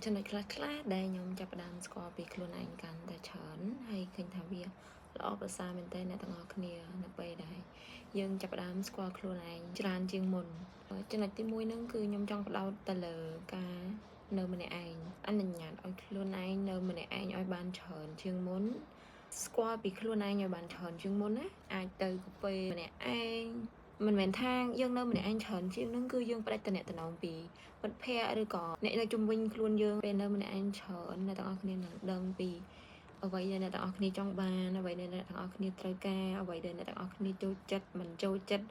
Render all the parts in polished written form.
ចំណុចខ្លះៗដែលខ្ញុំចាប់ផ្ដើមស្គាល់ពីខ្លួនឯងកាន់តែច្រើនហើយឃើញថាវាល្អប្រសើរមែនទែនអ្នកទាំងអស់គ្នានៅពេលដែលយើងចាប់ផ្ដើមស្គាល់ខ្លួនឯងច្រើនជាងមុនចំណុចទី1ហ្នឹងគឺខ្ញុំចង់ផ្ដោតទៅលើការនៅម្នាក់ឯងអនុញ្ញាតឲ្យខ្លួនឯងនៅម្នាក់ឯងឲ្យបានច្រើនជាងមុនស្គាល់ពីខ្លួនឯងឲ្យបានច្រើនជាងមុនណាអាចទៅកាហ្វេម្នាក់ឯងមិនមែនថាយើងនៅម្នាក់ឯងច្រើនជាងហ្នឹងគឺយើងផ្ដាច់តំណែងពីមិត្តភ័ក្តិឬក៏អ្នកនៅជុំវិញខ្លួនយើងពេលនៅម្នាក់ឯងច្រើនអ្នកទាំងអស់គ្នានឹងដឹងពីអ្វីដែលអ្នកទាំងអស់គ្នាចង់បានអ្វីដែលអ្នកទាំងអស់គ្នាត្រូវការអ្វីដែលអ្នកទាំងអស់គ្នាចូលចិត្តមិនចូលចិត្ត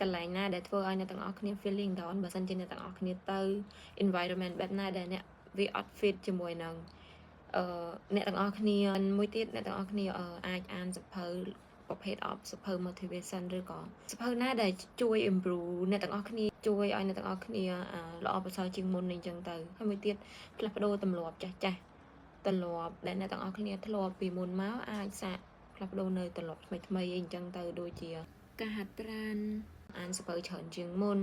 កន្លែងណាដែលធ្វើឲ្យអ្នកទាំងអស់គ្នា feeling down បើសិនជាអ្នកទាំងអស់គ្នាទៅ environment បែបណាដែលអ្នកវាអត់ fit ជាមួយនឹងអ្នកទាំងអស់គ្នាមួយទៀតអ្នកទាំងអស់គ្នាអាចអានសៀវភៅប្រភេទសៀវភៅ motivation ឬក៏សៀវភៅណាដែលជួយ improve អ្នកទាំងអស់គ្នាជួយឲ្យអ្នកទាំងអស់គ្នាល្អប្រសើរជាងមុនអីចឹងទៅហើយមួយទៀតផ្លាស់ប្ដូរទម្លាប់ចាស់ទម្លាប់ដែលអ្នកទាំងអស់គ្នាធ្លាប់ពីមុនមកអាចសាកផ្លាស់ប្ដូរនៅទម្លាប់ថ្មីអីចឹងទៅដូចជាការហាត់ប្រាណអានសៀវភៅច្រើនជាងមុន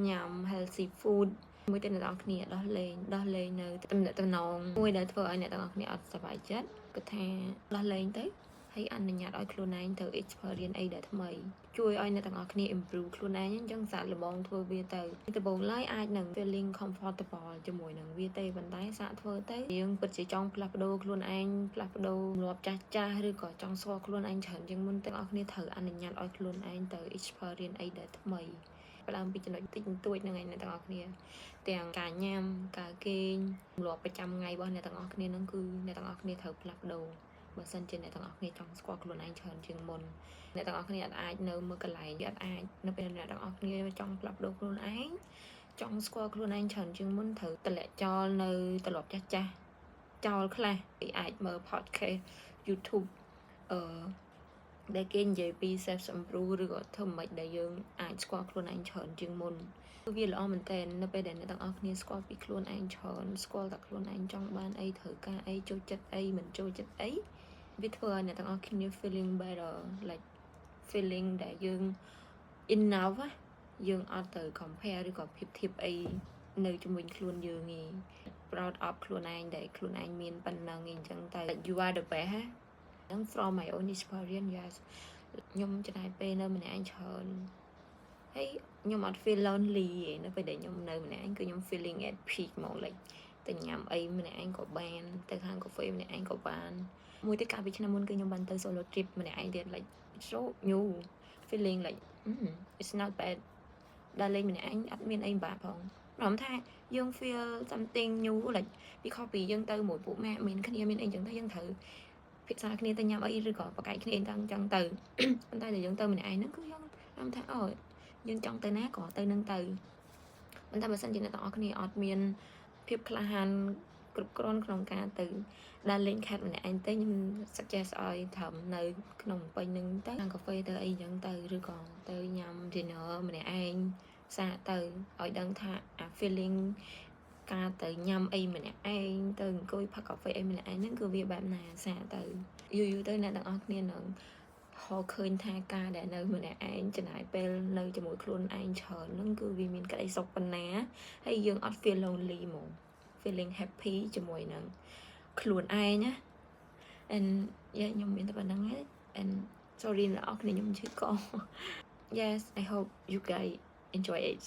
ញ៉ាំ healthy food មួយទៀតអ្នកទាំងអស់គ្នាដោះលែងនៅទំនាក់ទំនងមួយដែលធ្វើឲ្យអ្នកទាំងអស់គ្នាអត់សប្បាយចិត្តគឺថាដោះលែងទៅហើយអនុញ្ញាតឲ្យខ្លួនឯងទៅ experience អីដែលថ្មីជួយឲ្យអ្នកទាំងអស់គ្នា improve ខ្លួនឯងអញ្ចឹងសាកល្បងធ្វើវាទៅដំបូងឡើយអាចនឹង feeling comfortable ជាមួយនឹងវាទេប៉ុន្តែសាកធ្វើទៅយើងពិតជាចង់ផ្លាស់ប្ដូរខ្លួនឯងផ្លាស់ប្ដូរទម្លាប់ចាស់ឬក៏ចង់ស្គាល់ខ្លួនឯងច្រើនជាងមុនទាំងអស់គ្នាត្រូវអនុញ្ញាតឲ្យខ្លួនឯងទៅ experience អីដែលថ្មីផ្ដើមពីចំណុចតិចបន្តួចហ្នឹងឯងអ្នកទាំងអស់គ្នាទាំងការញ៉ាំការគេងទម្លាប់ប្រចាំថ្ងៃរបស់អ្នកទាំងអស់គ្នាហ្នឹងគឺអ្នកទាំងអស់គ្នាត្រូវផ្លាស់ប្ដូរបើសិនជាអ្នកទាំងអស់គ្នាចង់ស្គាល់ខ្លួនឯងច្រើនជាងមុនអ្នកទាំងអស់គ្នាអាចនៅមួយកន្លែងអត់អាចនៅពេលអ្នកទាំងអស់គ្នាចង់ផ្លាស់ប្ដូរខ្លួនឯងចង់ស្គាល់ខ្លួនឯងច្រើនជាងមុនត្រូវតម្លាក់ចោលនៅទម្លាប់ចាស់ចោលខ្លះពីអាចមើល podcast YouTube ដែលគេនិយាយពី self improve ឬក៏ធ្វើម៉េចដែលយើងអាចស្គាល់ខ្លួនឯងច្រើនជាងមុនវាល្អមែនតើនៅពេលដែលអ្នកទាំងអស់គ្នាស្គាល់ពីខ្លួនឯងច្រើនស្គាល់តែខ្លួនឯងចង់បានអីត្រូវការអីចូលចិត្តអីមិនចូលចិត្តអីវាធ្វើឲ្យអ្នកទាំងអស់គ្នា feeling better like feeling ដែលយើង enough យើងអត់ទៅ compare ឬក៏ប្រៀបធៀបអីនៅជាមួយខ្លួនយើងឯង proud of ខ្លួនឯងដែលខ្លួនឯងមានប៉ុណ្ណឹងអញ្ចឹងតែ you are the best ហ្នឹង from my own experience yes ខ្ញុំចំណាយពេលនៅម្នាក់ឯងច្រើនហើយខ្ញុំអត់ feel lonely ទេនៅពេលដែលខ្ញុំនៅម្នាក់ឯងគឺខ្ញុំ feeling at peak ហ្មង like ទៅញ៉ាំអីម្នាក់ឯងក៏បានទៅហាងកាហ្វេម្នាក់ឯងក៏បានមួយទៀតកាលពីឆ្នាំមុនគឺខ្ញុំបានទៅ solo trip ម្នាក់ឯងទៀត like so new feeling like it's not bad ដល់លេងម្នាក់ឯងអត់មានអីបាក់ផងព្រមថាយើង feel something new like ពីខុសពីយើងទៅមួយពួកម៉ាក់មានគ្នាមានអីចឹងទៅយើងត្រូវភាសាគ្នាទៅញ៉ាំអីឬក៏ប្រកែកគ្នាអីចឹងទៅប៉ុន្តែយើងទៅម្នាក់ឯងហ្នឹងគឺយើងខ្ញុំថាយើងចង់ទៅណាក៏ទៅនឹងទៅប៉ុន្តែបើសិនជាអ្នកទាំងអស់គ្នាអត់មានភាពក្លាហានគ្រប់គ្រាន់ក្នុងការទៅដើរលេងខេត្តម្នាក់ឯងទៅខ្ញុំ suggest ឲ្យត្រឹមនៅក្នុងពេញនឹងទៅហាងកាហ្វេទៅអីចឹងទៅឬក៏ទៅញ៉ាំ dinner ម្នាក់ឯងសាកទៅឲ្យដឹងថាអា feeling ការទៅញ៉ាំអីម្នាក់ឯងទៅអង្គុយផឹកកាហ្វេអីម្នាក់ឯងហ្នឹងគឺវាបែបណាសាកទៅយូរទៅអ្នកទាំងអស់គ្នានឹងហៅឃើញថាការដែលនៅម្នាក់ឯងចំណាយពេលនៅជាមួយខ្លួនឯងច្រើនហ្នឹងគឺវាមានក្តីសុខប៉ុណ្ណាហើយយើងអត់ feel lonely ហ្មង feeling happy ជាមួយនឹងខ្លួនឯងណា and ខ្ញុំមានតែប៉ុណ្្នឹងឯង and sorry អ្នកនរគ្នាខ្ញុំឈឺក yes I hope you guys enjoy it